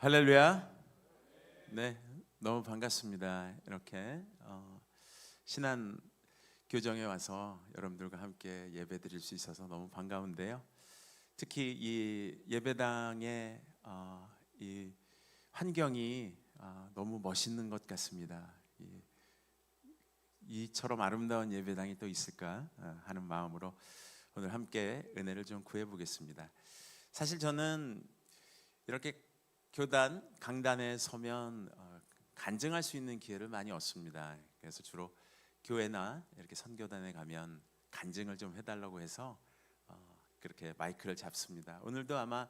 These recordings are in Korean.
할렐루야. 네, 너무 반갑습니다. 이렇게 신안 교정에 와서 여러분들과 함께 예배드릴 수 있어서 너무 반가운데요. 특히 이 예배당의 이 환경이 너무 멋있는 것 같습니다. 이처럼 아름다운 예배당이 또 있을까 하는 마음으로 오늘 함께 은혜를 좀 구해 보겠습니다. 사실 저는 이렇게 교단, 강단에 서면 간증할 수 있는 기회를 많이 얻습니다. 그래서 주로 교회나 이렇게 선교단에 가면 간증을 좀 해달라고 해서 그렇게 마이크를 잡습니다. 오늘도 아마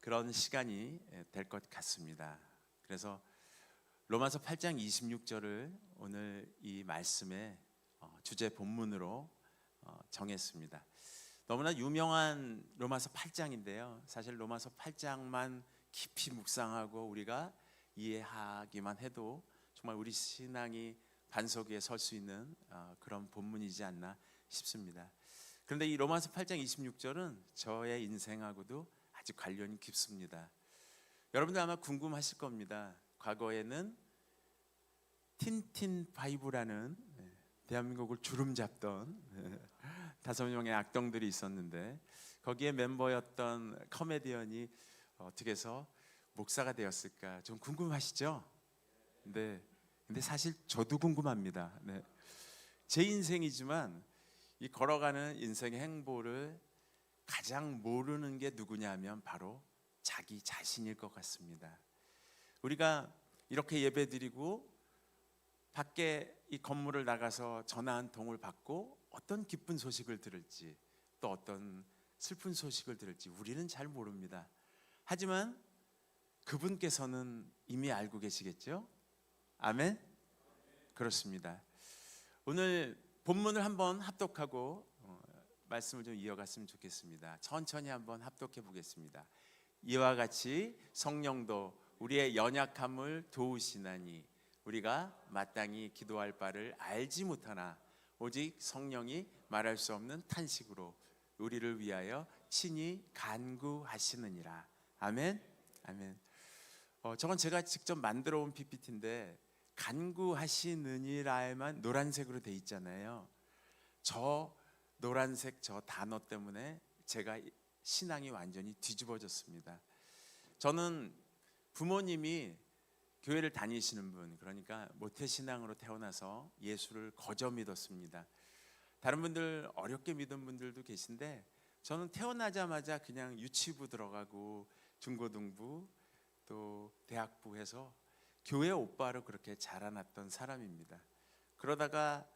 그런 시간이 될 것 같습니다. 그래서 로마서 8장 26절을 오늘 이 말씀의 주제 본문으로 정했습니다. 너무나 유명한 로마서 8장인데요. 사실 로마서 8장만 깊이 묵상하고 우리가 이해하기만 해도 정말 우리 신앙이 반석 위에 설 수 있는 그런 본문이지 않나 싶습니다. 그런데 이 로마서 8장 26절은 저의 인생하고도 아주 관련이 깊습니다. 여러분들 아마 궁금하실 겁니다. 과거에는 틴틴파이브라는 대한민국을 주름잡던 5명의 악동들이 있었는데 거기에 멤버였던 코미디언이 어떻게 해서 목사가 되었을까 좀 궁금하시죠? 네. 근데 사실 저도 궁금합니다. 네. 제 인생이지만 이 걸어가는 인생의 행보를 가장 모르는 게 누구냐면 바로 자기 자신일 것 같습니다. 우리가 이렇게 예배드리고 밖에 이 건물을 나가서 전화 한 통을 받고 어떤 기쁜 소식을 들을지 또 어떤 슬픈 소식을 들을지 우리는 잘 모릅니다. 하지만 그분께서는 이미 알고 계시겠죠? 아멘? 그렇습니다. 오늘 본문을 한번 합독하고 말씀을 좀 이어갔으면 좋겠습니다. 천천히 한번 합독해 보겠습니다. 이와 같이 성령도 우리의 연약함을 도우시나니 우리가 마땅히 기도할 바를 알지 못하나 오직 성령이 말할 수 없는 탄식으로 우리를 위하여 친히 간구하시느니라. 아멘. 아멘. 저건 제가 직접 만들어 온 PPT인데 간구하시느니라에만 노란색으로 돼 있잖아요. 저 노란색 저 단어 때문에 제가 신앙이 완전히 뒤집어졌습니다. 저는 부모님이 교회를 다니시는 분, 그러니까 모태신앙으로 태어나서 예수를 거저 믿었습니다. 다른 분들 어렵게 믿은 분들도 계신데 저는 태어나자마자 그냥 유치부 들어가고 중고등부 또 대학부 해서 교회 오빠로 그렇게 자라났던 사람입니다. 그러다가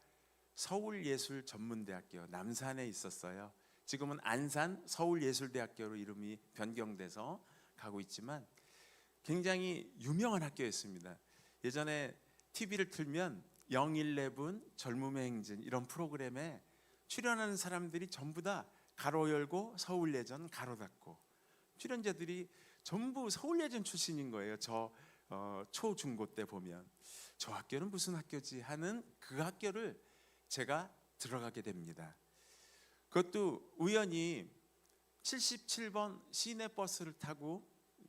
서울예술전문대학교 남산에 있었어요. 지금은 안산 서울예술대학교로 이름이 변경돼서 가고 있지만 굉장히 유명한 학교였습니다. 예전에 TV를 틀면 영일레븐 젊음의 행진 이런 프로그램에 출연하는 사람들이 전부 다 가로 열고 서울예전 가로 닫고 출연자들이 전부 서울예전 출신인 거예요. 저 초중고 때 보면 저 학교는 무슨 학교지 하는 그 학교를 제가 들어가게 됩니다. 그것도 우연히 77번 시내버스를 타고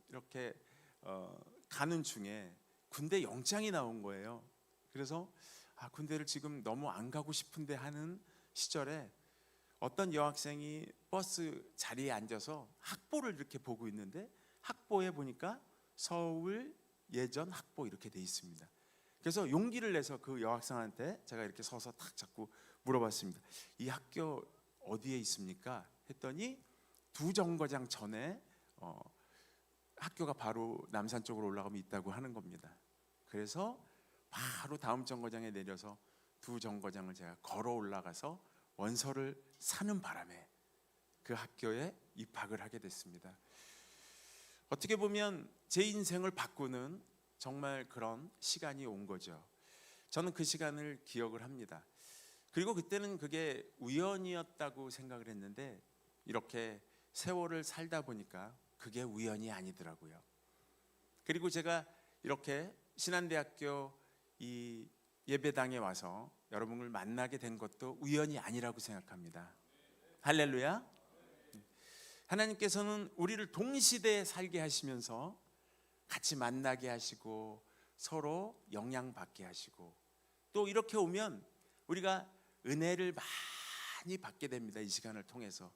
이렇게 가는 중에 군대 영장이 나온 거예요. 그래서 군대를 지금 너무 안 가고 싶은데 하는 시절에 어떤 여학생이 버스 자리에 앉아서 학보를 이렇게 보고 있는데 학보에 보니까 서울 예전 학보 이렇게 돼 있습니다. 그래서 용기를 내서 그 여학생한테 제가 이렇게 서서 탁 잡고 물어봤습니다. 이 학교 어디에 있습니까? 했더니 두 정거장 전에 학교가 바로 남산 쪽으로 올라가면 있다고 하는 겁니다. 그래서 바로 다음 정거장에 내려서 두 정거장을 제가 걸어 올라가서 원서를 사는 바람에 그 학교에 입학을 하게 됐습니다. 어떻게 보면 제 인생을 바꾸는 정말 그런 시간이 온 거죠. 저는 그 시간을 기억을 합니다. 그리고 그때는 그게 우연이었다고 생각을 했는데 이렇게 세월을 살다 보니까 그게 우연이 아니더라고요. 그리고 제가 이렇게 신안대학교 이 예배당에 와서 여러분을 만나게 된 것도 우연이 아니라고 생각합니다. 할렐루야. 하나님께서는 우리를 동시대에 살게 하시면서 같이 만나게 하시고 서로 영향받게 하시고, 또 이렇게 오면 우리가 은혜를 많이 받게 됩니다. 이 시간을 통해서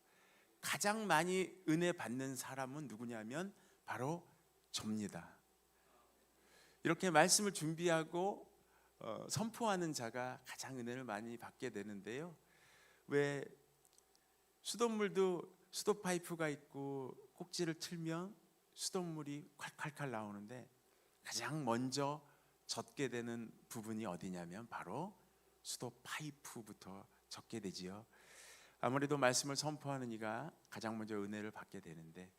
가장 많이 은혜 받는 사람은 누구냐면 바로 접니다. 이렇게 말씀을 준비하고 선포하는 자가 가장 은혜를 많이 받게 되는데요. 왜 수돗물도 수도 파이프가 있고 꼭지를 틀면 수돗물이 콸콸콸 나오는데 가장 먼저 젖게 되는 부분이 어디냐면 바로 수도 파이프부터 젖게 되지요. 아무래도 말씀을 선포하는 이가 가장 먼저 은혜를 받게 되는데,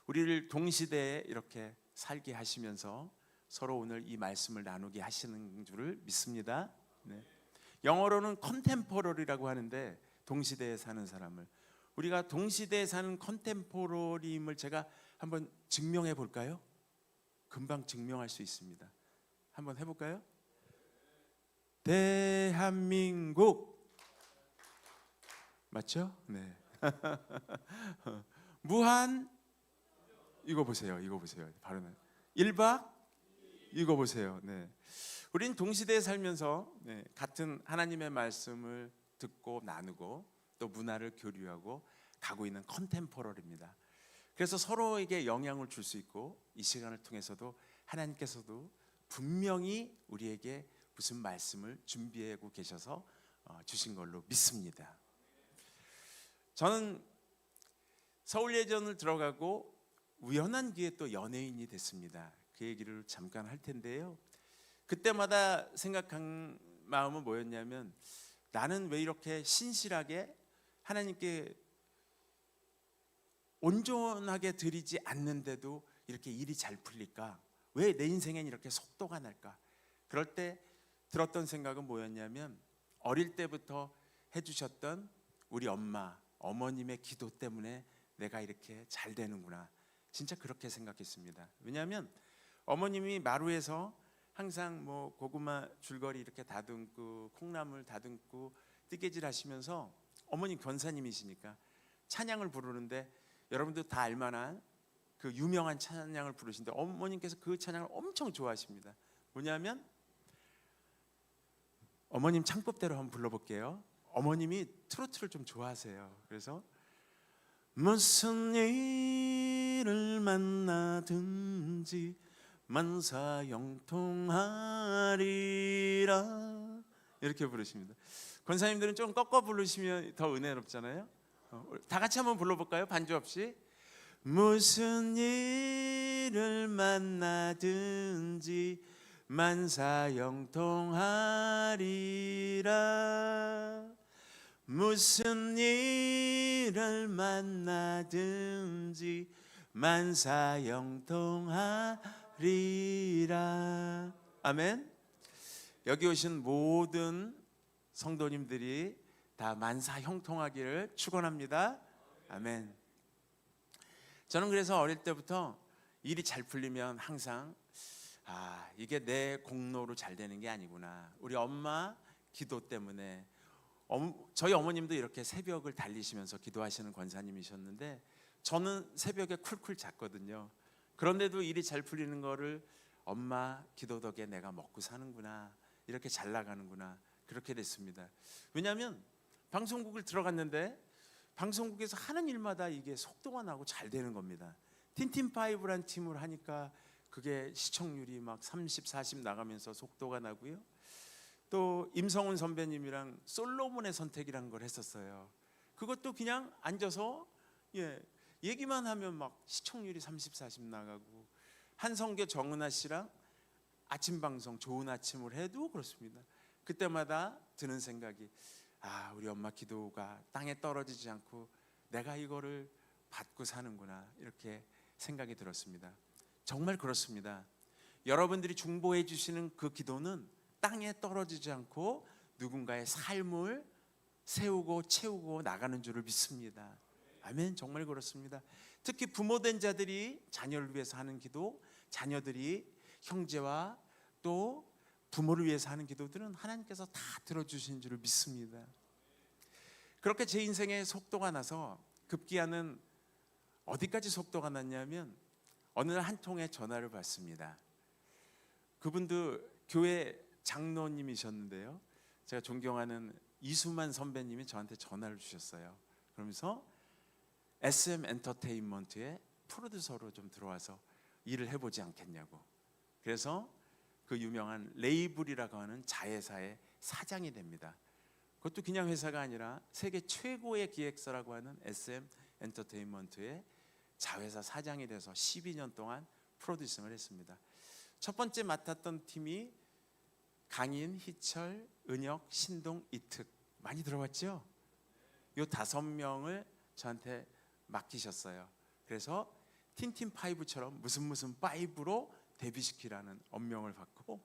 우리를 동시대에 이렇게 살게 하시면서 서로 오늘 이 말씀을 나누게 하시는 줄을 믿습니다. 네. 영어로는 컨템포러리라고 하는데, 동시대에 사는 사람을, 우리가 동시대에 사는 컨템포러리임을 제가 한번 증명해 볼까요? 금방 증명할 수 있습니다. 한번 해볼까요? 대한민국 맞죠? 네. 무한, 이거 보세요. 이거 보세요. 발음은 1박, 이거 보세요. 네. 우린 동시대에 살면서 같은 하나님의 말씀을 듣고 나누고 또 문화를 교류하고 가고 있는 컨템포러리입니다. 그래서 서로에게 영향을 줄 수 있고, 이 시간을 통해서도 하나님께서도 분명히 우리에게 무슨 말씀을 준비하고 계셔서 주신 걸로 믿습니다. 저는 서울예전을 들어가고 우연한 기회에 또 연예인이 됐습니다. 그 얘기를 잠깐 할 텐데요. 그때마다 생각한 마음은 뭐였냐면, 나는 왜 이렇게 신실하게 하나님께 온전하게 드리지 않는데도 이렇게 일이 잘 풀릴까? 왜 내 인생엔 이렇게 속도가 날까? 그럴 때 들었던 생각은 뭐였냐면, 어릴 때부터 해주셨던 우리 어머님의 기도 때문에 내가 이렇게 잘 되는구나. 진짜 그렇게 생각했습니다. 왜냐하면 어머님이 마루에서 항상 뭐 고구마 줄거리 이렇게 다듬고 콩나물 다듬고 뜨개질 하시면서, 어머님 권사님이시니까 찬양을 부르는데, 여러분들 다 알만한 그 유명한 찬양을 부르시는데 어머님께서 그 찬양을 엄청 좋아하십니다. 뭐냐면, 어머님 창법대로 한번 불러볼게요. 어머님이 트로트를 좀 좋아하세요. 그래서 무슨 일을 만나든지 만사형통하리라, 이렇게 부르십니다. 권사님들은 좀 꺾어 부르시면 더 은혜롭잖아요. 다 같이 한번 불러볼까요? 반주 없이. 무슨 일을 만나든지 만사형통하리라, 무슨 일을 만나든지 만사형통하리라. 아멘. 여기 오신 모든 성도님들이 다 만사형통하기를 축원합니다. 아멘. 저는 그래서 어릴 때부터 일이 잘 풀리면 항상 이게 내 공로로 잘 되는 게 아니구나. 우리 엄마 기도 때문에. 저희 어머님도 이렇게 새벽을 달리시면서 기도하시는 권사님이셨는데, 저는 새벽에 쿨쿨 잤거든요. 그런데도 일이 잘 풀리는 거를 엄마 기도 덕에 내가 먹고 사는구나, 이렇게 잘 나가는구나, 그렇게 됐습니다. 왜냐하면 방송국을 들어갔는데 방송국에서 하는 일마다 이게 속도가 나고 잘 되는 겁니다. 틴틴파이브란 팀을 하니까 그게 시청률이 막 30, 40 나가면서 속도가 나고요. 또 임성훈 선배님이랑 솔로몬의 선택이라는 걸 했었어요. 그것도 그냥 앉아서 얘기만 하면 막 시청률이 30, 40 나가고, 한성교 정은아 씨랑 아침 방송 좋은 아침을 해도 그렇습니다. 그때마다 드는 생각이, 우리 엄마 기도가 땅에 떨어지지 않고 내가 이거를 받고 사는구나, 이렇게 생각이 들었습니다. 정말 그렇습니다. 여러분들이 중보해 주시는 그 기도는 땅에 떨어지지 않고 누군가의 삶을 세우고 채우고 나가는 줄을 믿습니다. 아멘. 정말 그렇습니다. 특히 부모된 자들이 자녀를 위해서 하는 기도, 자녀들이 형제와 또 부모를 위해서 하는 기도들은 하나님께서 다 들어주신 줄을 믿습니다. 그렇게 제 인생에 속도가 나서, 급기야는 어디까지 속도가 났냐면 어느 날 한 통의 전화를 받습니다. 그분도 교회 장로님이셨는데요. 제가 존경하는 이수만 선배님이 저한테 전화를 주셨어요. 그러면서 SM 엔터테인먼트의 프로듀서로 좀 들어와서 일을 해보지 않겠냐고. 그래서 그 유명한 레이블이라고 하는 자회사의 사장이 됩니다. 그것도 그냥 회사가 아니라 세계 최고의 기획사라고 하는 SM 엔터테인먼트의 자회사 사장이 돼서 12년 동안 프로듀싱을 했습니다. 첫 번째 맡았던 팀이 강인, 희철, 은혁, 신동, 이특. 많이 들어봤죠? 요 5명을 저한테 맡기셨어요. 그래서 틴틴5처럼 무슨 5로 데뷔시키라는 엄명을 받고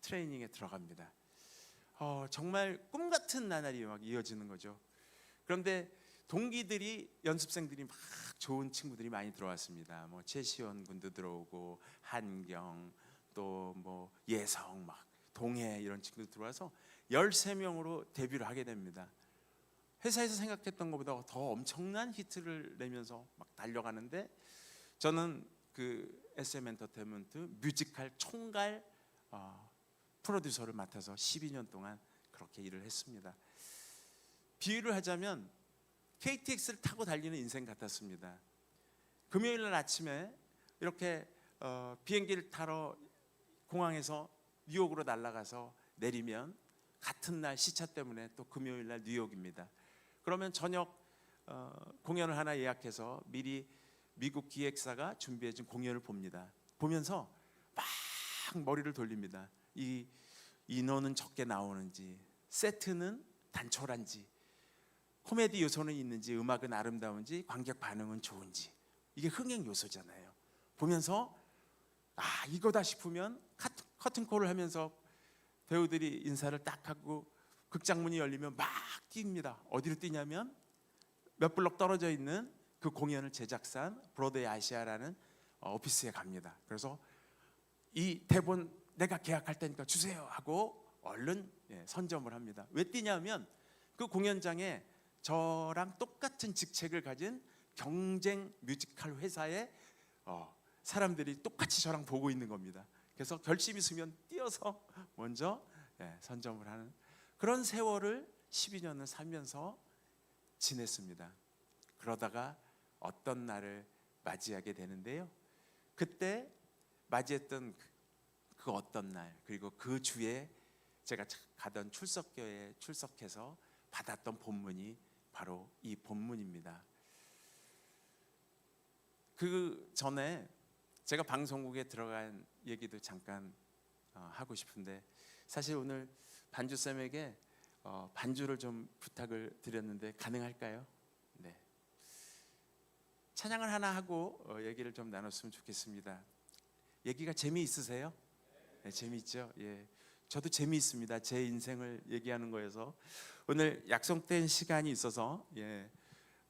트레이닝에 들어갑니다. 정말 꿈 같은 나날이 막 이어지는 거죠. 그런데 동기들이, 연습생들이 막 좋은 친구들이 많이 들어왔습니다. 뭐 최시원 군도 들어오고, 한경, 또 뭐 예성, 막 동해 이런 친구들 들어와서 13명으로 데뷔를 하게 됩니다. 회사에서 생각했던 것보다 더 엄청난 히트를 내면서 막 달려가는데, 저는 그 SM 엔터테인먼트 뮤지컬 총괄 프로듀서를 맡아서 12년 동안 그렇게 일을 했습니다. 비유를 하자면 KTX를 타고 달리는 인생 같았습니다. 금요일 날 아침에 이렇게 비행기를 타러 공항에서 뉴욕으로 날아가서 내리면 같은 날 시차 때문에 또 금요일 날 뉴욕입니다. 그러면 저녁 공연을 하나 예약해서 미리 미국 기획사가 준비해준 공연을 봅니다. 보면서 막 머리를 돌립니다. 이 인원은 적게 나오는지, 세트는 단촐한지, 코미디 요소는 있는지, 음악은 아름다운지, 관객 반응은 좋은지. 이게 흥행 요소잖아요. 보면서 이거다 싶으면 커튼콜을 하면서 배우들이 인사를 딱 하고 극장문이 열리면 막 뜁니다. 어디로 뛰냐면 몇 블록 떨어져 있는 그 공연을 제작한 브로드웨이 아시아라는 오피스에 갑니다. 그래서 이 대본 내가 계약할 테니까 주세요 하고 얼른 선점을 합니다. 왜 뛰냐면 그 공연장에 저랑 똑같은 직책을 가진 경쟁 뮤지컬 회사의 사람들이 똑같이 저랑 보고 있는 겁니다. 그래서 결심 있으면 뛰어서 먼저 선점을 하는 그런 세월을 12년을 살면서 지냈습니다. 그러다가 어떤 날을 맞이하게 되는데요. 그때 맞이했던 그 어떤 날, 그리고 그 주에 제가 가던 출석교회에 출석해서 받았던 본문이 바로 이 본문입니다. 그 전에 제가 방송국에 들어간 얘기도 잠깐 하고 싶은데, 사실 오늘 반주쌤에게 반주를 좀 부탁을 드렸는데 가능할까요? 네. 찬양을 하나 하고 얘기를 좀 나눴으면 좋겠습니다. 얘기가 재미있으세요? 네, 재미있죠? 예. 저도 재미있습니다. 제 인생을 얘기하는 거여서 오늘 약속된 시간이 있어서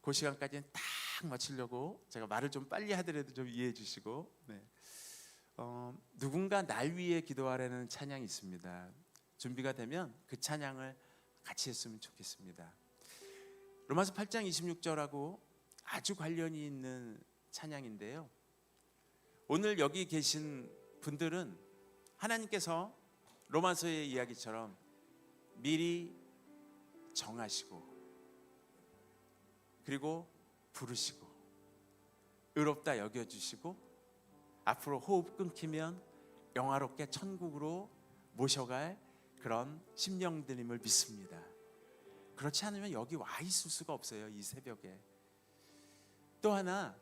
그 시간까지는 딱 맞추려고 제가 말을 좀 빨리 하더라도 좀 이해해 주시고, 누군가 날 위해 기도하라는 찬양이 있습니다. 준비가 되면 그 찬양을 같이 했으면 좋겠습니다. 로마서 8장 26절하고 아주 관련이 있는 찬양인데요. 오늘 여기 계신 분들은 하나님께서 로마서의 이야기처럼 미리 정하시고 그리고 부르시고 의롭다 여겨주시고 앞으로 호흡 끊기면 영화롭게 천국으로 모셔갈 그런 심령들임을 믿습니다. 그렇지 않으면 여기 와 있을 수가 없어요. 이 새벽에. 또 하나,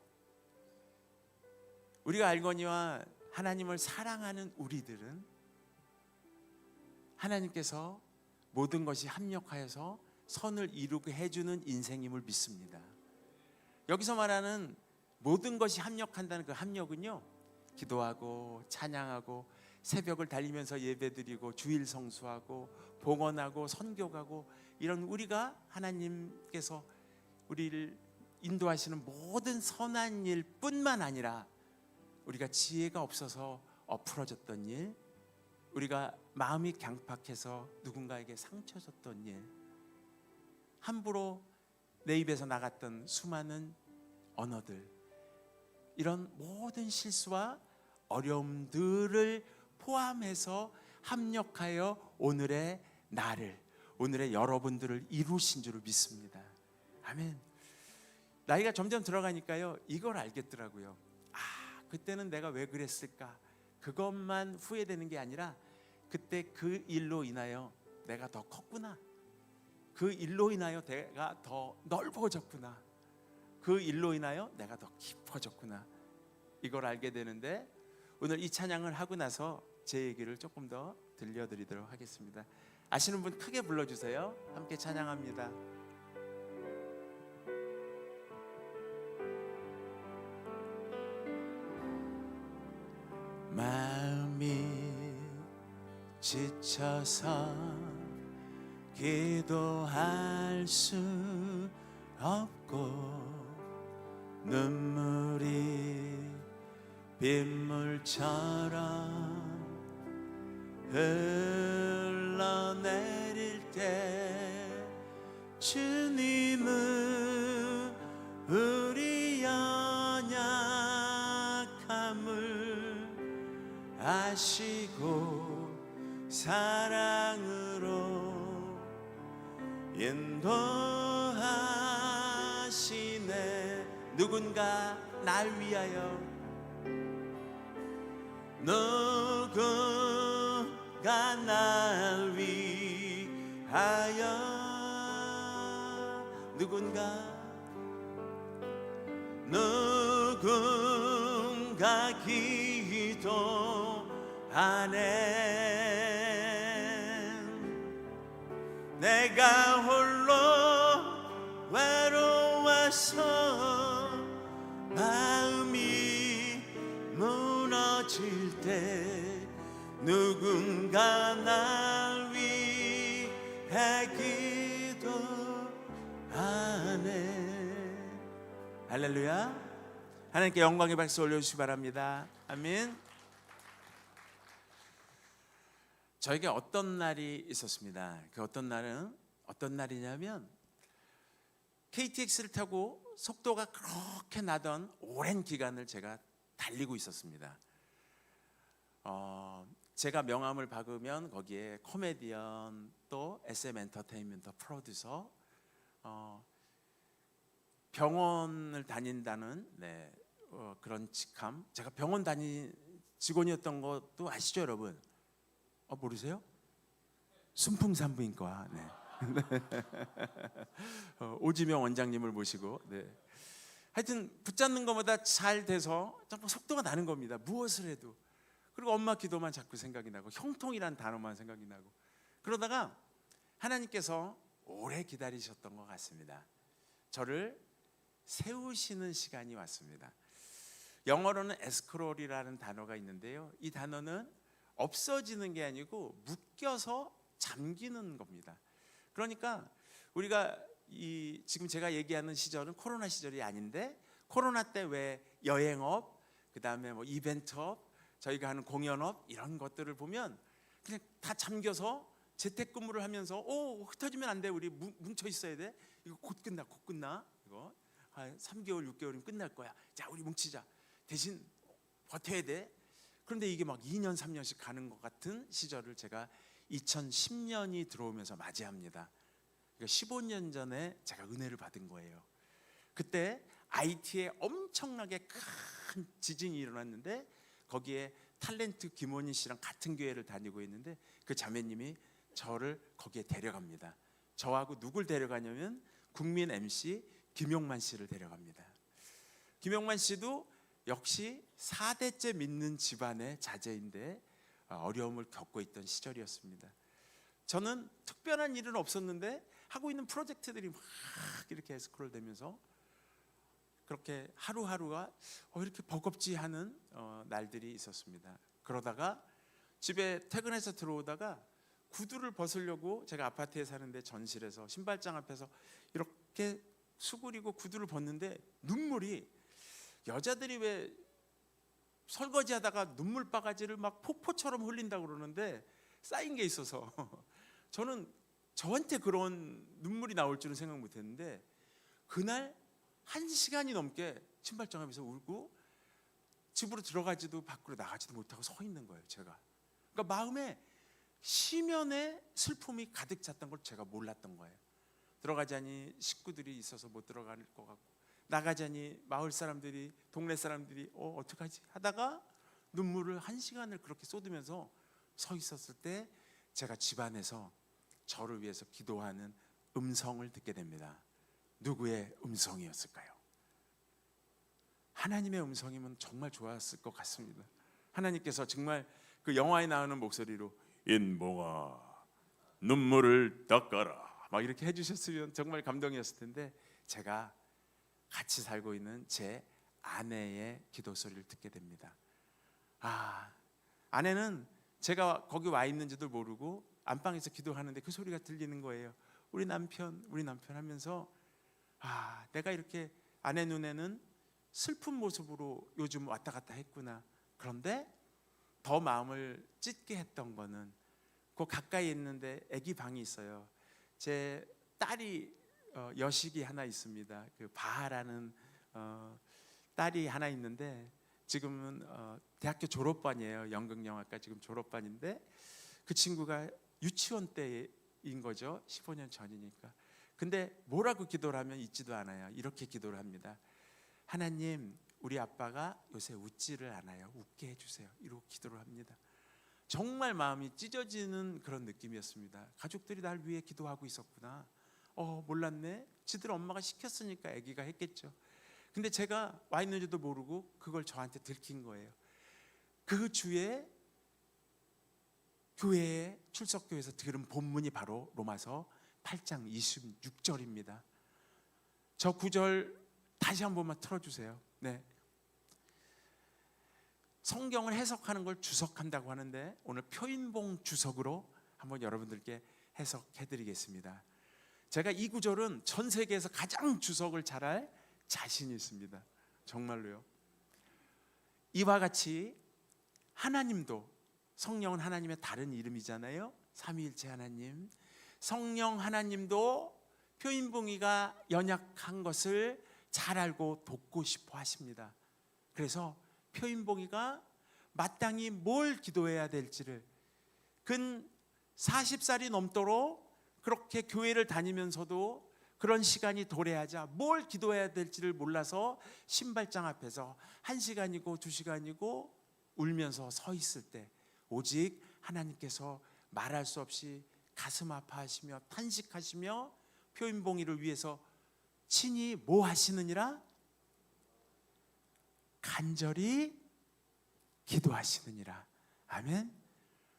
우리가 알거니와 하나님을 사랑하는 우리들은 하나님께서 모든 것이 합력하여서 선을 이루게 해주는 인생임을 믿습니다. 여기서 말하는 모든 것이 합력한다는 그 합력은요, 기도하고 찬양하고 새벽을 달리면서 예배드리고 주일 성수하고 봉헌하고 선교 가고 이런 우리가 하나님께서 우리를 인도하시는 모든 선한 일뿐만 아니라 우리가 지혜가 없어서 엎어졌던 일, 우리가 마음이 강팍해서 누군가에게 상처 줬던 일, 함부로 내 입에서 나갔던 수많은 언어들, 이런 모든 실수와 어려움들을 포함해서 합력하여 오늘의 나를, 오늘의 여러분들을 이루신 줄을 믿습니다. 아멘. 나이가 점점 들어가니까요, 이걸 알겠더라고요. 그때는 내가 왜 그랬을까? 그것만 후회되는 게 아니라 그때 그 일로 인하여 내가 더 컸구나. 그 일로 인하여 내가 더 넓어졌구나. 그 일로 인하여 내가 더 깊어졌구나. 이걸 알게 되는데, 오늘 이 찬양을 하고 나서 제 얘기를 조금 더 들려드리도록 하겠습니다. 아시는 분 크게 불러주세요. 함께 찬양합니다. 마음이 지쳐서 기도할 수 없고 눈물이 빗물처럼 흘러내릴 때 주님은 우리 연약함을 아시고 사랑으로 인도하시네. 누군가 날 위하여, 누군가 날 위하여, 누군가 기도하네. 내가 홀로 외로워서 마음이 무너질 때 누군가 날 위해 기도하네. 할렐루야. 하나님께 영광의 박수 올려주시기 바랍니다. 아멘. 저에게 어떤 날이 있었습니다. 그 어떤 날은 어떤 날이냐면, KTX를 타고 속도가 그렇게 나던 오랜 기간을 제가 달리고 있었습니다. 제가 명함을 박으면 거기에 코미디언, 또 SM 엔터테인먼트 프로듀서, 병원을 다닌다는 그런 직함. 제가 병원 다닌 직원이었던 것도 아시죠, 여러분? 모르세요? 순풍산부인과. 오지명 원장님을 모시고, 하여튼 붙잡는 것보다 잘 돼서 자꾸 속도가 나는 겁니다. 무엇을 해도. 그리고 엄마 기도만 자꾸 생각이 나고, 형통이란 단어만 생각이 나고. 그러다가 하나님께서 오래 기다리셨던 것 같습니다. 저를 세우시는 시간이 왔습니다. 영어로는 에스크롤이라는 단어가 있는데요, 이 단어는 없어지는 게 아니고 묶여서 잠기는 겁니다. 그러니까 우리가 지금 제가 얘기하는 시절은 코로나 시절이 아닌데, 코로나 때 왜 여행업, 그 다음에 뭐 이벤트업, 저희가 하는 공연업, 이런 것들을 보면 그냥 다 잠겨서 재택근무를 하면서 흩어지면 안 돼, 우리 뭉쳐 있어야 돼, 이거 곧 끝나, 이거 한 3개월 6개월이면 끝날 거야, 자 우리 뭉치자, 대신 버텨야 돼. 그런데 이게 막 2년 3년씩 가는 것 같은 시절을 제가 2010년이 들어오면서 맞이합니다. 그러니까 15년 전에 제가 은혜를 받은 거예요. 그때 IT에 엄청나게 큰 지진이 일어났는데, 거기에 탤런트 김원희 씨랑 같은 교회를 다니고 있는데, 그 자매님이 저를 거기에 데려갑니다. 저하고 누굴 데려가냐면 국민 MC 김용만 씨를 데려갑니다. 김용만 씨도 역시 4대째 믿는 집안의 자제인데 어려움을 겪고 있던 시절이었습니다. 저는 특별한 일은 없었는데 하고 있는 프로젝트들이 막 이렇게 스크롤되면서 그렇게 하루하루가 이렇게 버겁지 하는 날들이 있었습니다. 그러다가 집에 퇴근해서 들어오다가 구두를 벗으려고, 제가 아파트에 사는데 전실에서 신발장 앞에서 이렇게 수그리고 구두를 벗는데, 눈물이, 여자들이 왜 설거지하다가 눈물 바가지를 막 폭포처럼 흘린다고 그러는데 쌓인 게 있어서 저는 저한테 그런 눈물이 나올 줄은 생각 못했는데, 그날 1시간이 넘게 신발장 앞에서 울고, 집으로 들어가지도 밖으로 나가지도 못하고 서 있는 거예요. 제가. 그러니까 마음에 심연의 슬픔이 가득 찼던 걸 제가 몰랐던 거예요. 들어가자니 식구들이 있어서 못 들어갈 것 같고, 나가자니 마을 사람들이, 동네 사람들이 어떡하지 하다가 눈물을 1시간을 그렇게 쏟으면서 서 있었을 때 제가 집안에서 저를 위해서 기도하는 음성을 듣게 됩니다. 누구의 음성이었을까요? 하나님의 음성이면 정말 좋았을 것 같습니다. 하나님께서 정말 그 영화에 나오는 목소리로 인봉아 눈물을 닦아라 막 이렇게 해주셨으면 정말 감동이었을 텐데, 제가 같이 살고 있는 제 아내의 기도 소리를 듣게 됩니다. 아내는 제가 거기 와 있는지도 모르고 안방에서 기도하는데 그 소리가 들리는 거예요. 우리 남편 하면서 내가 이렇게 아내 눈에는 슬픈 모습으로 요즘 왔다 갔다 했구나. 그런데 더 마음을 찢게 했던 거는 그 가까이 있는데 아기 방이 있어요. 제 딸이 여식이 하나 있습니다. 그 바하라는 딸이 하나 있는데 지금은 대학교 졸업반이에요. 연극영화과 지금 졸업반인데 그 친구가 유치원 때인 거죠. 15년 전이니까. 근데 뭐라고 기도를 하면 잊지도 않아요. 이렇게 기도를 합니다. 하나님, 우리 아빠가 요새 웃지를 않아요. 웃게 해주세요. 이러고 기도를 합니다. 정말 마음이 찢어지는 그런 느낌이었습니다. 가족들이 날 위해 기도하고 있었구나. 몰랐네. 지들 엄마가 시켰으니까 아기가 했겠죠. 근데 제가 와 있는지도 모르고 그걸 저한테 들킨 거예요. 그 주에 교회에 출석교회에서 들은 본문이 바로 로마서 8장 26절입니다. 저 구절 다시 한 번만 틀어주세요. 네. 성경을 해석하는 걸 주석한다고 하는데 오늘 표인봉 주석으로 한번 여러분들께 해석해드리겠습니다. 제가 이 구절은 전 세계에서 가장 주석을 잘할 자신이 있습니다. 정말로요. 이와 같이 하나님도, 성령은 하나님의 다른 이름이잖아요. 삼위일체 하나님, 성령 하나님도 표인봉이가 연약한 것을 잘 알고 돕고 싶어 하십니다. 그래서 표인봉이가 마땅히 뭘 기도해야 될지를, 근 40살이 넘도록 그렇게 교회를 다니면서도 그런 시간이 도래하자 뭘 기도해야 될지를 몰라서 신발장 앞에서 1시간이고 2시간이고 울면서 서 있을 때 오직 하나님께서 말할 수 없이 가슴 아파하시며 탄식하시며 표인봉이를 위해서 친히 뭐 하시느니라? 간절히 기도하시느니라. 아멘.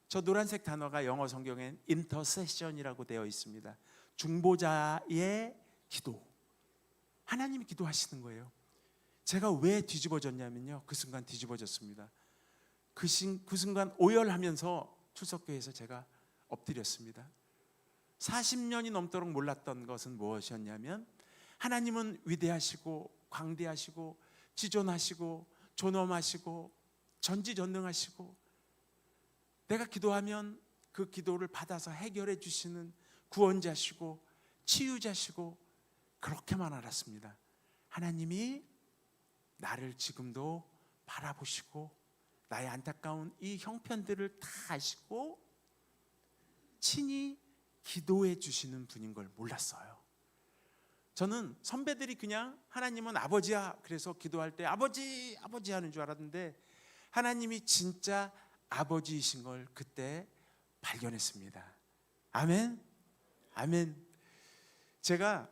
저 노란색 단어가 영어 성경엔 intercession이라고 되어 있습니다. 중보자의 기도. 하나님이 기도하시는 거예요. 제가 왜 뒤집어졌냐면요, 그 순간 뒤집어졌습니다. 그 순간 오열하면서 출석교회에서 제가 엎드렸습니다. 40년이 넘도록 몰랐던 것은 무엇이었냐면 하나님은 위대하시고 광대하시고 지존하시고 존엄하시고 전지전능하시고 내가 기도하면 그 기도를 받아서 해결해 주시는 구원자시고 치유자시고 그렇게만 알았습니다. 하나님이 나를 지금도 바라보시고 나의 안타까운 이 형편들을 다 아시고 친히 기도해 주시는 분인 걸 몰랐어요. 저는 선배들이 그냥 하나님은 아버지야 그래서 기도할 때 아버지 아버지 하는 줄 알았는데 하나님이 진짜 아버지이신 걸 그때 발견했습니다. 아멘. 아멘. 제가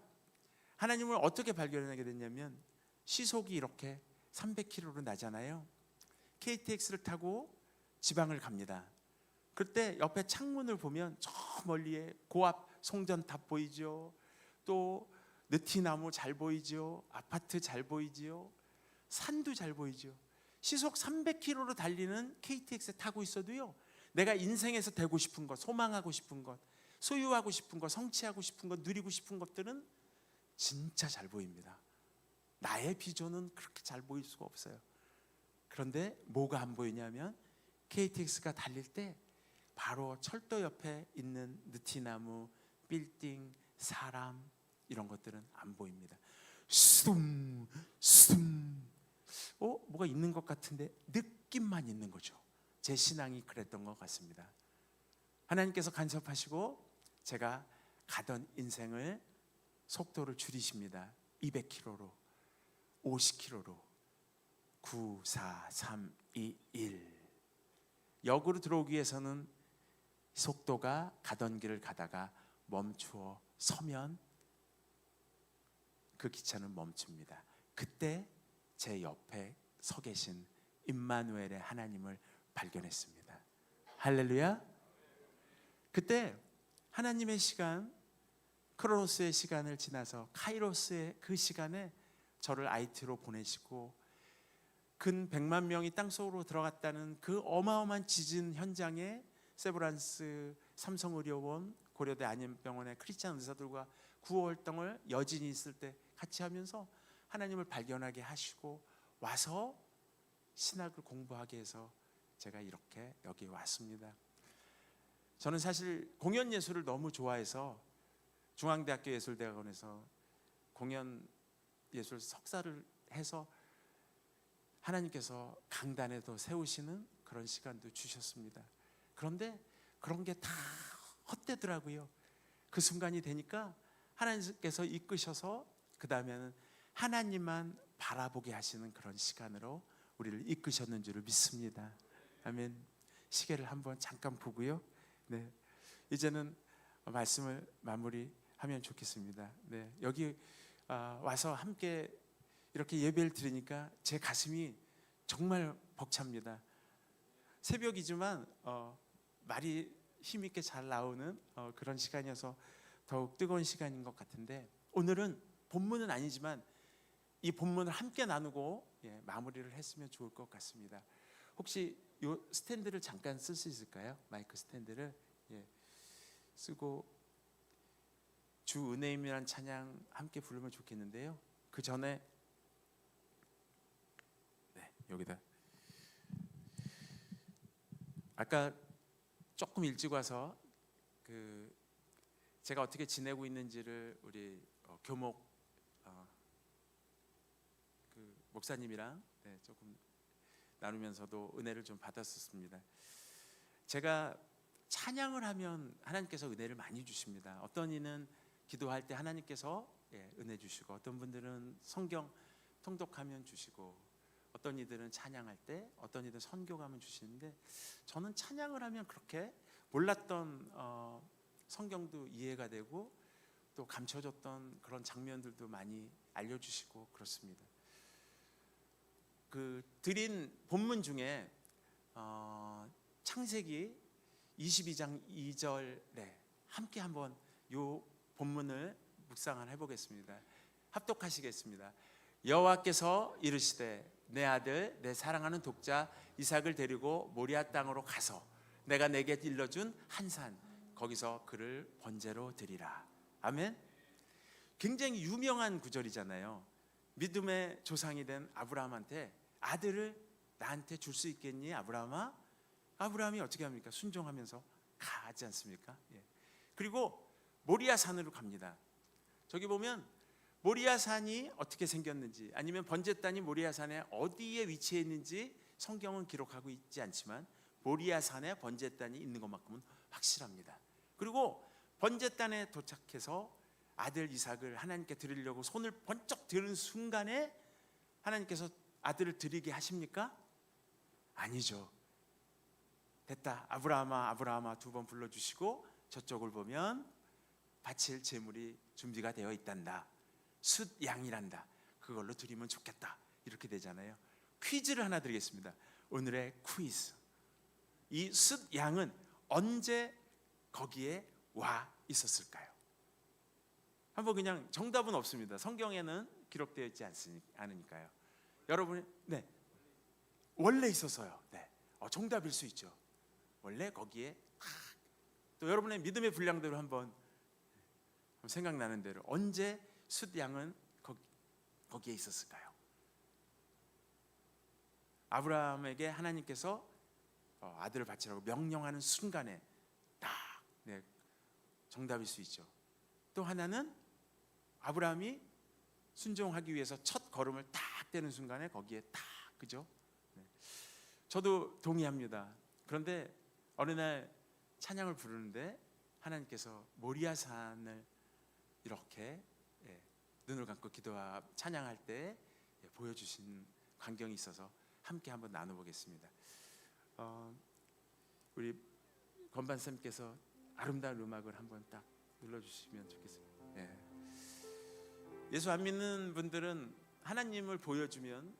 하나님을 어떻게 발견하게 됐냐면 시속이 이렇게 300km로 나잖아요. KTX를 타고 지방을 갑니다. 그때 옆에 창문을 보면 저 멀리에 고압 송전탑 보이죠. 또 느티나무 잘 보이죠. 아파트 잘 보이죠. 산도 잘 보이죠. 시속 300km로 달리는 KTX에 타고 있어도요, 내가 인생에서 되고 싶은 것, 소망하고 싶은 것, 소유하고 싶은 것, 성취하고 싶은 것, 누리고 싶은 것들은 진짜 잘 보입니다. 나의 비전은 그렇게 잘 보일 수가 없어요. 그런데 뭐가 안 보이냐면 KTX가 달릴 때 바로 철도 옆에 있는 느티나무, 빌딩, 사람 이런 것들은 안 보입니다. 수둥 수둥 뭐가 있는 것 같은데 느낌만 있는 거죠. 제 신앙이 그랬던 것 같습니다. 하나님께서 간섭하시고 제가 가던 인생을 속도를 줄이십니다. 200km로, 50km로. 9, 4, 3, 2, 1. 역으로 들어오기 위해서는 속도가 가던 길을 가다가 멈추어 서면 그 기차는 멈춥니다. 그때 제 옆에 서 계신 임마누엘의 하나님을 발견했습니다. 할렐루야. 그때 하나님의 시간, 크로노스의 시간을 지나서 카이로스의 그 시간에 저를 IT로 보내시고 근 100만 명이 땅속으로 들어갔다는 그 어마어마한 지진 현장에 세브란스 삼성의료원, 고려대 안암병원의 크리스찬 의사들과 구호 활동을 여진이 있을 때 같이 하면서 하나님을 발견하게 하시고 와서 신학을 공부하게 해서 제가 이렇게 여기 왔습니다. 저는 사실 공연 예술을 너무 좋아해서 중앙대학교 예술대학원에서 공연 예술 석사를 해서 하나님께서 강단에도 세우시는 그런 시간도 주셨습니다. 그런데 그런 게 다 헛되더라고요. 그 순간이 되니까 하나님께서 이끄셔서 그 다음에는 하나님만 바라보게 하시는 그런 시간으로 우리를 이끄셨는 줄을 믿습니다. 아멘. 시계를 한번 잠깐 보고요. 네, 이제는 말씀을 마무리하면 좋겠습니다. 네, 여기 와서 함께 이렇게 예배를 드리니까 제 가슴이 정말 벅찹니다. 새벽이지만 말이 힘있게 잘 나오는 그런 시간이어서 더욱 뜨거운 시간인 것 같은데 오늘은 본문은 아니지만 이 본문을 함께 나누고 마무리를 했으면 좋을 것 같습니다. 혹시 이 스탠드를 잠깐 쓸 수 있을까요? 마이크 스탠드를 쓰고 주 은혜임이란 찬양 함께 부르면 좋겠는데요. 그 전에 여기다 아까 조금 일찍 와서 제가 어떻게 지내고 있는지를 우리 교목 목사님이랑 조금 나누면서도 은혜를 좀 받았었습니다. 제가 찬양을 하면 하나님께서 은혜를 많이 주십니다. 어떤 이는 기도할 때 하나님께서 은혜 주시고 어떤 분들은 성경 통독하면 주시고 어떤 이들은 찬양할 때 어떤 이들은 선교가면 주시는데 저는 찬양을 하면 그렇게 몰랐던 성경도 이해가 되고 또 감춰졌던 그런 장면들도 많이 알려주시고 그렇습니다. 그 드린 본문 중에 창세기 22장 2절에 함께 한번 요 본문을 묵상을 해보겠습니다. 합독하시겠습니다. 여호와께서 이르시되 내 아들 내 사랑하는 독자 이삭을 데리고 모리아 땅으로 가서 내가 내게 일러준 한 산 거기서 그를 번제로 드리라. 아멘. 굉장히 유명한 구절이잖아요. 믿음의 조상이 된 아브라함한테 아들을 나한테 줄 수 있겠니 아브라함아? 아브라함이 어떻게 합니까? 순종하면서 가지 않습니까? 그리고 모리아 산으로 갑니다. 저기 보면 모리아 산이 어떻게 생겼는지 아니면 번제 땅이 모리아 산에 어디에 위치해 있는지 성경은 기록하고 있지 않지만 모리아 산에 번제 땅이 있는 것만큼은 확실합니다. 그리고 번제 땅에 도착해서 아들 이삭을 하나님께 드리려고 손을 번쩍 드는 순간에 하나님께서 아들을 드리게 하십니까? 아니죠. 됐다 아브라함아 아브라함아 두 번 불러주시고 저쪽을 보면 바칠 제물이 준비가 되어 있단다. 숫 양이란다. 그걸로 드리면 좋겠다. 이렇게 되잖아요. 퀴즈를 하나 드리겠습니다. 오늘의 퀴즈. 이 숫 양은 언제 거기에 와 있었을까요? 한번 그냥 정답은 없습니다. 성경에는 기록되어 있지 않으니까요. 여러분, 원래 있었어요. 정답일 수 있죠. 원래 거기에 또 여러분의 믿음의 분량대로 한번 생각나는 대로 언제 숫 양은 거기에 있었을까요? 아브라함에게 하나님께서 아들을 바치라고 명령하는 순간에 딱 정답일 수 있죠. 또 하나는 아브라함이 순종하기 위해서 첫 걸음을 딱 떼는 순간에 거기에 딱 그죠? 네. 저도 동의합니다. 그런데 어느 날 찬양을 부르는데 하나님께서 모리아산을 이렇게 눈을 감고 기도하고 찬양할 때 보여주신 광경이 있어서 함께 한번 나눠보겠습니다. 우리 건반쌤께서 아름다운 음악을 한번 딱 눌러주시면 좋겠습니다. 예수 안 믿는 분들은 하나님을 보여주면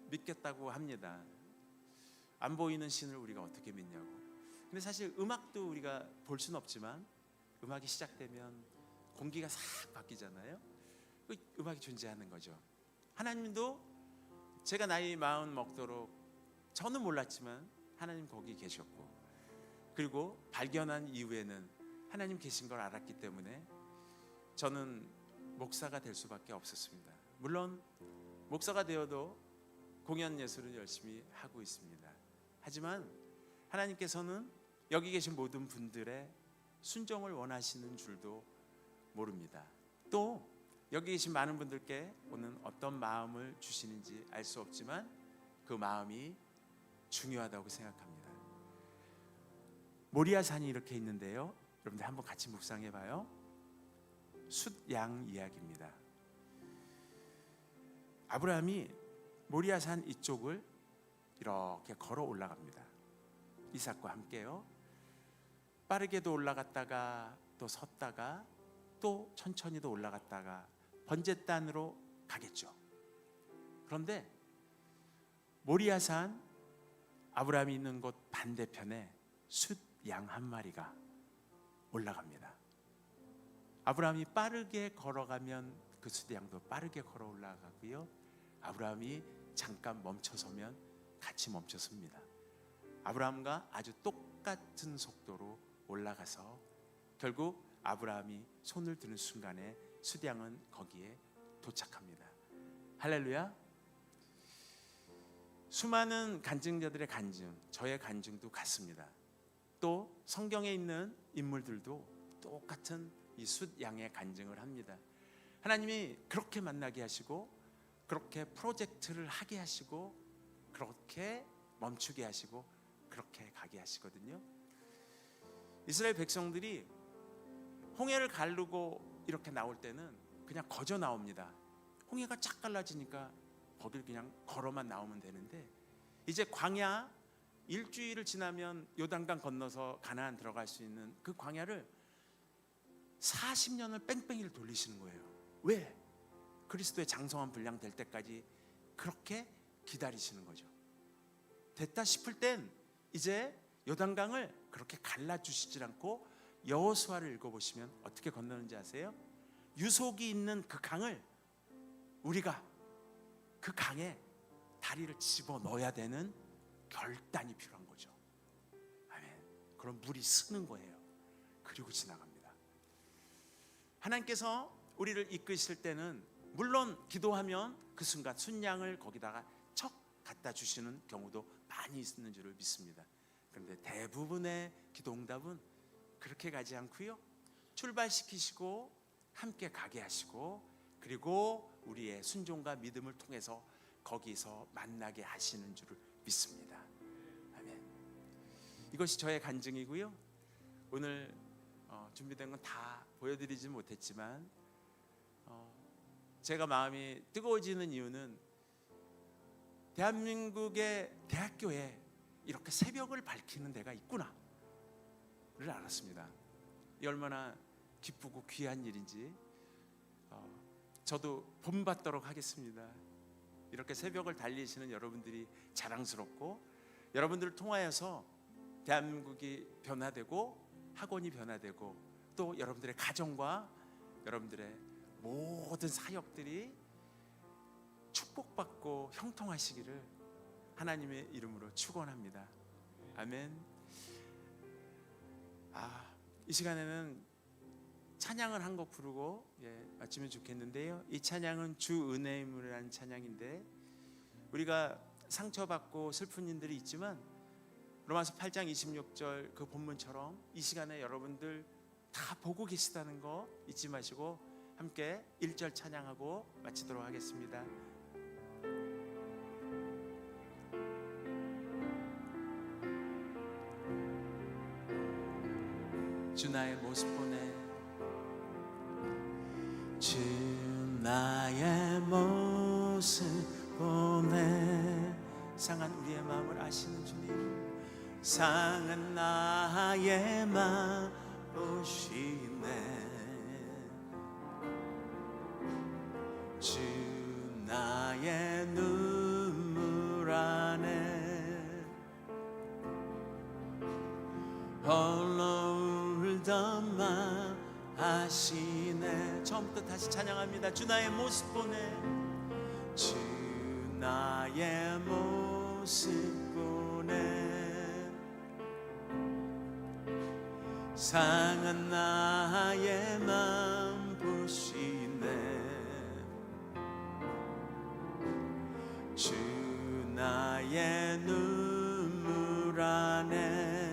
믿겠다고 합니다. 안 보이는 신을 우리가 어떻게 믿냐고. 근데 사실 음악도 우리가 볼 수는 없지만 음악이 시작되면 공기가 싹 바뀌잖아요. 그 음악이 존재하는 거죠. 하나님도 제가 나이 40 먹도록 저는 몰랐지만 하나님 거기 계셨고, 그리고 발견한 이후에는 하나님 계신 걸 알았기 때문에 저는 목사가 될 수밖에 없었습니다. 물론 목사가 되어도 공연 예술을 열심히 하고 있습니다. 하지만 하나님께서는 여기 계신 모든 분들의 순종을 원하시는 줄도 모릅니다. 또 여기 계신 많은 분들께 오늘 어떤 마음을 주시는지 알 수 없지만 그 마음이 중요하다고 생각합니다. 모리아산이 이렇게 있는데요, 여러분들 한번 같이 묵상해 봐요. 숫양 이야기입니다. 아브라함이 모리아산 이쪽을 이렇게 걸어 올라갑니다. 이삭과 함께요. 빠르게도 올라갔다가 또 섰다가 또 천천히도 올라갔다가 번제단으로 가겠죠. 그런데 모리아산 아브라함이 있는 곳 반대편에 숫양 한 마리가 올라갑니다. 아브라함이 빠르게 걸어가면 그 숫양도 빠르게 걸어 올라가고요, 아브라함이 잠깐 멈춰서면 같이 멈춰섭니다. 아브라함과 아주 똑같은 속도로 올라가서 결국 아브라함이 손을 드는 순간에 숫양은 거기에 도착합니다. 할렐루야. 수많은 간증자들의 간증, 저의 간증도 같습니다. 또 성경에 있는 인물들도 똑같은 이 숫양의 간증을 합니다. 하나님이 그렇게 만나게 하시고, 그렇게 프로젝트를 하게 하시고, 그렇게 멈추게 하시고, 그렇게 가게 하시거든요. 이스라엘 백성들이 홍해를 가르고 이렇게 나올 때는 그냥 거저 나옵니다. 홍해가 쫙 갈라지니까 거길 그냥 걸어만 나오면 되는데, 이제 광야 일주일을 지나면 요단강 건너서 가나안 들어갈 수 있는 그 광야를 40년을 뺑뺑이를 돌리시는 거예요. 왜? 그리스도의 장성한 분량 될 때까지 그렇게 기다리시는 거죠. 됐다 싶을 땐 이제 요단강을 그렇게 갈라주시질 않고 여호수아를 읽어보시면 어떻게 건너는지 아세요? 유속이 있는 그 강을 우리가 그 강에 다리를 집어넣어야 되는 결단이 필요한 거죠. 아멘. 그럼 물이 쓰는 거예요. 그리고 지나갑니다. 하나님께서 우리를 이끄실 때는 물론 기도하면 그 순간 순양을 거기다가 척 갖다 주시는 경우도 많이 있는 줄을 믿습니다. 그런데 대부분의 기도 응답은 그렇게 가지 않고요, 출발시키시고 함께 가게 하시고, 그리고 우리의 순종과 믿음을 통해서 거기서 만나게 하시는 줄을 믿습니다. 아멘. 이것이 저의 간증이고요. 오늘 준비된 건 다 보여드리지 못했지만 제가 마음이 뜨거워지는 이유는 대한민국의 대학교에 이렇게 새벽을 밝히는 데가 있구나를 알았습니다. 이 얼마나 기쁘고 귀한 일인지 저도 본받도록 하겠습니다. 이렇게 새벽을 달리시는 여러분들이 자랑스럽고, 여러분들을 통하여서 대한민국이 변화되고 학원이 변화되고, 또 여러분들의 가정과 여러분들의 모든 사역들이 축복받고 형통하시기를 하나님의 이름으로 축원합니다. 아멘. 이 시간에는 찬양을 한 곡 부르고 마치면 좋겠는데요. 이 찬양은 주 은혜임이라는 찬양인데, 우리가 상처받고 슬픈 일들이 있지만 로마서 8장 26절 그 본문처럼 이 시간에 여러분들 다 보고 계시다는 거 잊지 마시고 함께 1절 찬양하고 마치도록 하겠습니다. 주 나의 모습 보내. 주 나의 모습 보내. 상한 우리의 마음을 아시는 주님, 상한 나의 마음 보시네. 주 나의 눈물 안에 홀로 울던 마 아시네. 처음부터 다시 찬양합니다. 주 나의 모습 보내. 주 나의 모습 보내. 상한 나의 맘 보시네. 주 나의 눈물 안에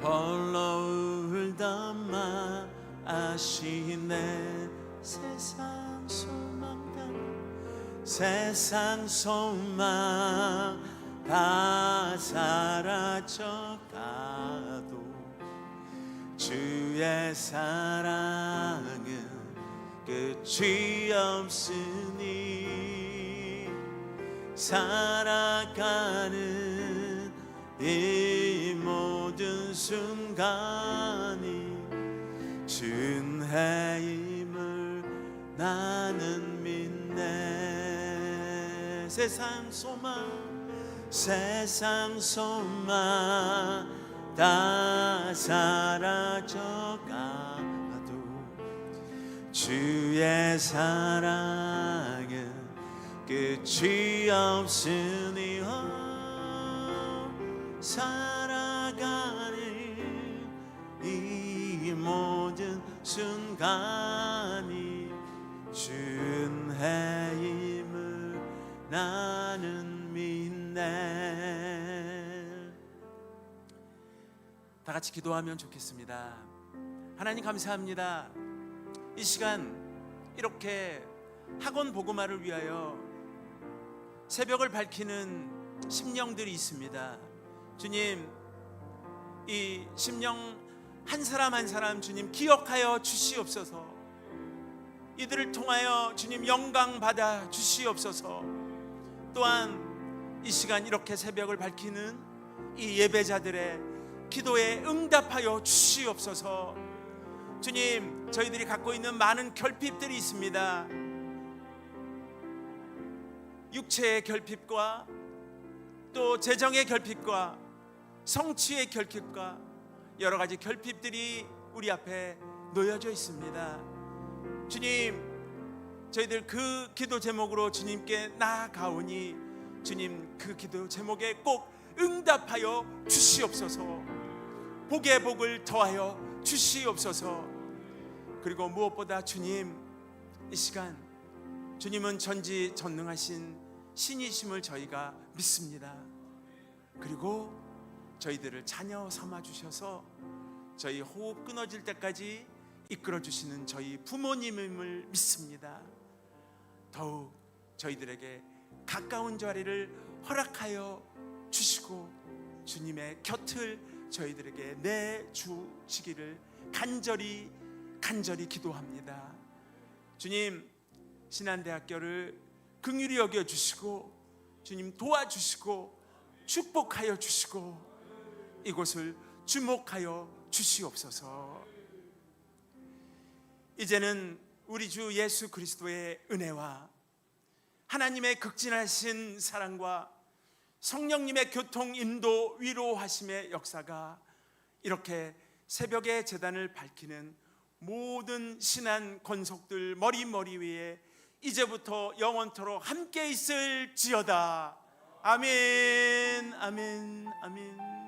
홀로 울던 마 아시네. 세상 소망, 세상 소망 다 사라져가도 주의 사랑은 끝이 없으니 살아가는 이 모든 순간이 주님임을 나는 믿네. 세상 소망, 세상 소망 다 사라져가도 주의 사랑은 끝이 없으니 살아가는 이 모든 순간이 주님임을 나는 믿네. 다 같이 기도하면 좋겠습니다. 하나님 감사합니다. 이 시간 이렇게 학원 복음화를 위하여 새벽을 밝히는 심령들이 있습니다. 주님, 이 심령 한 사람 한 사람 주님 기억하여 주시옵소서. 이들을 통하여 주님 영광 받아 주시옵소서. 또한 이 시간 이렇게 새벽을 밝히는 이 예배자들의 기도에 응답하여 주시옵소서. 주님, 저희들이 갖고 있는 많은 결핍들이 있습니다. 육체의 결핍과 또 재정의 결핍과 성취의 결핍과 여러 가지 결핍들이 우리 앞에 놓여져 있습니다. 주님, 저희들 그 기도 제목으로 주님께 나아가오니 주님 그 기도 제목에 꼭 응답하여 주시옵소서. 복의 복을 더하여 주시옵소서. 그리고 무엇보다 주님, 이 시간 주님은 전지전능하신 신이심을 저희가 믿습니다. 그리고 저희들을 자녀 삼아 주셔서 저희 호흡 끊어질 때까지 이끌어 주시는 저희 부모님임을 믿습니다. 더욱 저희들에게 가까운 자리를 허락하여 주시고 주님의 곁을 저희들에게 내주시기를 간절히 기도합니다. 주님, 신한대학교를 긍휼히 여겨 주시고 주님 도와주시고 축복하여 주시고 이곳을 주목하여 주시옵소서. 이제는 우리 주 예수 그리스도의 은혜와 하나님의 극진하신 사랑과 성령님의 교통 인도 위로하심의 역사가 이렇게 새벽의 제단을 밝히는 모든 신한 권속들 머리 위에 이제부터 영원토록 함께 있을지어다. 아멘, 아멘, 아멘.